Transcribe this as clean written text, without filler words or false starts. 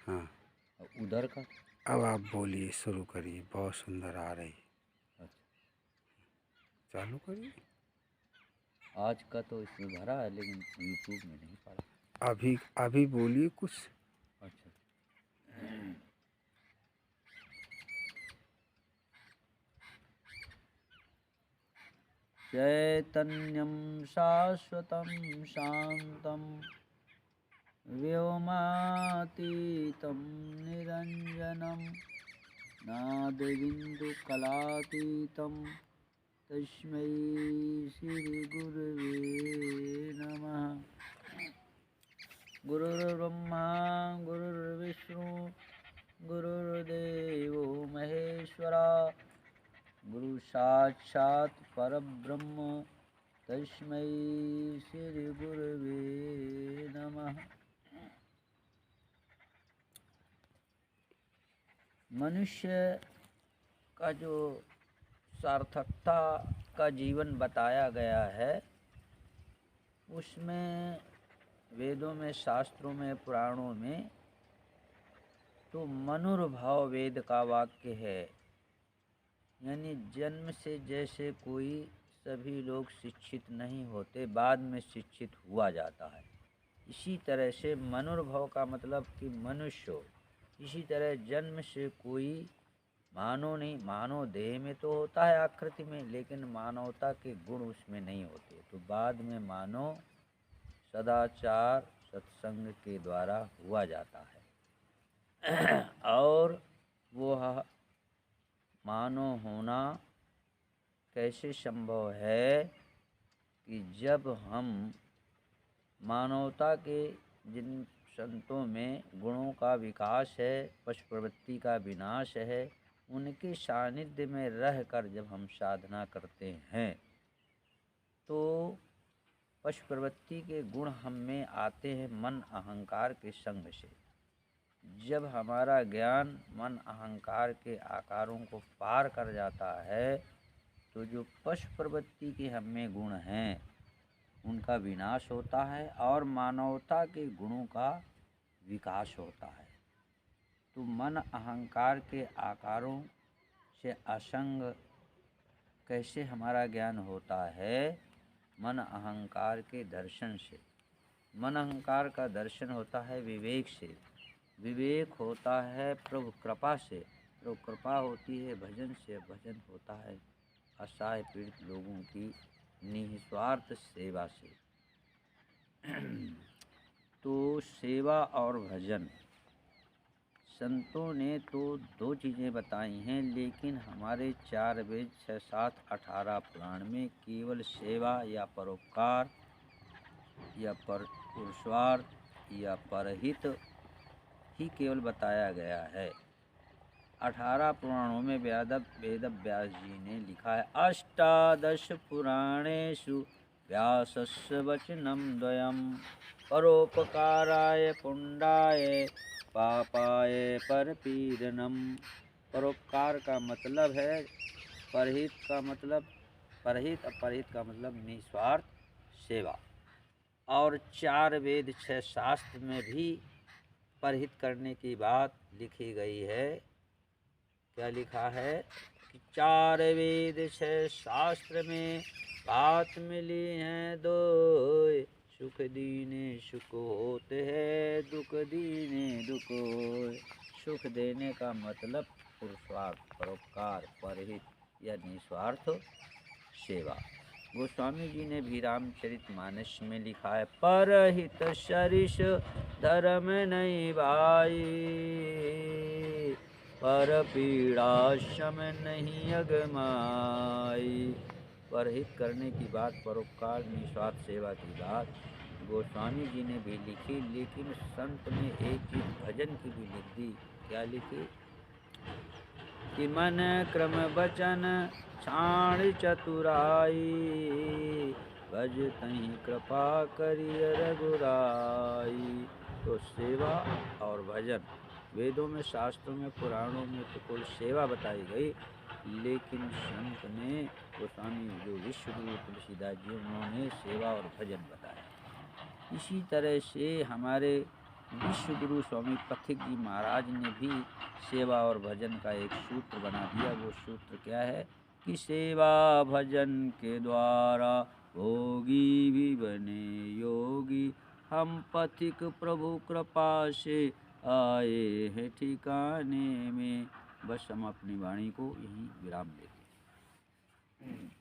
हाँ, और उधर का। अब आप बोलिए, शुरू करिए, बहुत सुंदर आ रही। अच्छा, चालू करिए। आज का तो इसमें भरा है लेकिन यूट्यूब में नहीं पड़ा। अभी अभी बोलिए कुछ। अच्छा, चैतन्यं शाश्वतं शान्तं व्योमातीतं निरञ्जनं नादबिन्दुकलातीतं तस्मै श्रीगुरवे नमः। गुरुर्ब्रह्मा गुरुर्विष्णु गुरुर्देवो महेश्वरा गुरु साक्षात् परब्रह्म तस्मै श्री गुरवे नमः। मनुष्य का जो सार्थकता का जीवन बताया गया है उसमें वेदों में, शास्त्रों में, पुराणों में तो मनुर्भाव वेद का वाक्य है। यानी जन्म से जैसे कोई सभी लोग शिक्षित नहीं होते, बाद में शिक्षित हुआ जाता है, इसी तरह से मनुर्भव का मतलब कि मनुष्य हो। इसी तरह जन्म से कोई मानव नहीं, मानव देह में तो होता है आकृति में, लेकिन मानवता के गुण उसमें नहीं होते, तो बाद में मानव सदाचार सत्संग के द्वारा हुआ जाता है। और वह मानव होना कैसे संभव है कि जब हम मानवता के जिन संतों में गुणों का विकास है, पशु प्रवृत्ति का विनाश है, उनके सानिध्य में रहकर जब हम साधना करते हैं तो पशु प्रवृत्ति के गुण हम में आते हैं मन अहंकार के संग से। जब हमारा ज्ञान मन अहंकार के आकारों को पार कर जाता है तो जो पशु प्रवृत्ति के हम में गुण हैं उनका विनाश होता है और मानवता के गुणों का विकास होता है। तो मन अहंकार के आकारों से असंग कैसे हमारा ज्ञान होता है? मन अहंकार के दर्शन से। मन अहंकार का दर्शन होता है विवेक से, विवेक होता है प्रभु कृपा से, प्रभु कृपा होती है भजन से, भजन होता है असहाय पीड़ित लोगों की निस्वार्थ सेवा से। तो सेवा और भजन संतों ने तो दो चीज़ें बताई हैं, लेकिन हमारे 4 वेद 6, 7, 18 पुराण में केवल सेवा या परोपकार या पुरुषार्थ या परहित ही केवल बताया गया है। 18 पुराणों में वेद व्यास जी ने लिखा है, अष्टादश पुराणेषु व्यासस्य वचनं द्वयम् परोपकाराय पुण्डाय पापाय परपीडनम्। परोपकार का मतलब है परहित का मतलब परहित, अपरहित का मतलब निस्वार्थ सेवा। और 4 वेद 6 शास्त्र में भी परहित करने की बात लिखी गई है। क्या लिखा है कि 4 वेद 6 शास्त्र में बात मिली है दो, सुख दीने सुख होते हैं, दुख दीने दुख होय। सुख देने का मतलब पुरुषार्थ, परोपकार, परहित या निस्वार्थ सेवा। गोस्वामी जी ने भी रामचरितमानस में लिखा है, परहित सरिस धर्म नहीं भाई, पर पीड़ा शम नहीं अगमाई। परहित करने की बात, परोपकार निस्वार्थ सेवा की बात गोस्वामी जी ने भी लिखी, लेकिन संत ने एक चीज भजन की भी लिख दी। क्या लिखी कि मन क्रम बचन छाण चतुराई, भज तहीं कृपा करिय रघुराई। तो सेवा और भजन वेदों में, शास्त्रों में, पुराणों में तो कुल सेवा बताई गई, लेकिन संत ने गोस्वामी जो विश्वगुरु तुलसीदास जी उन्होंने सेवा और भजन बताया। इसी तरह से हमारे विश्व गुरु स्वामी पथिक जी महाराज ने भी सेवा और भजन का एक सूत्र बना दिया। वो सूत्र क्या है कि सेवा भजन के द्वारा भोगी भी बने योगी, हम पथिक प्रभु कृपा से आए हैं ठिकाने में। बस हम अपनी वाणी को यहीं विराम देते हैं।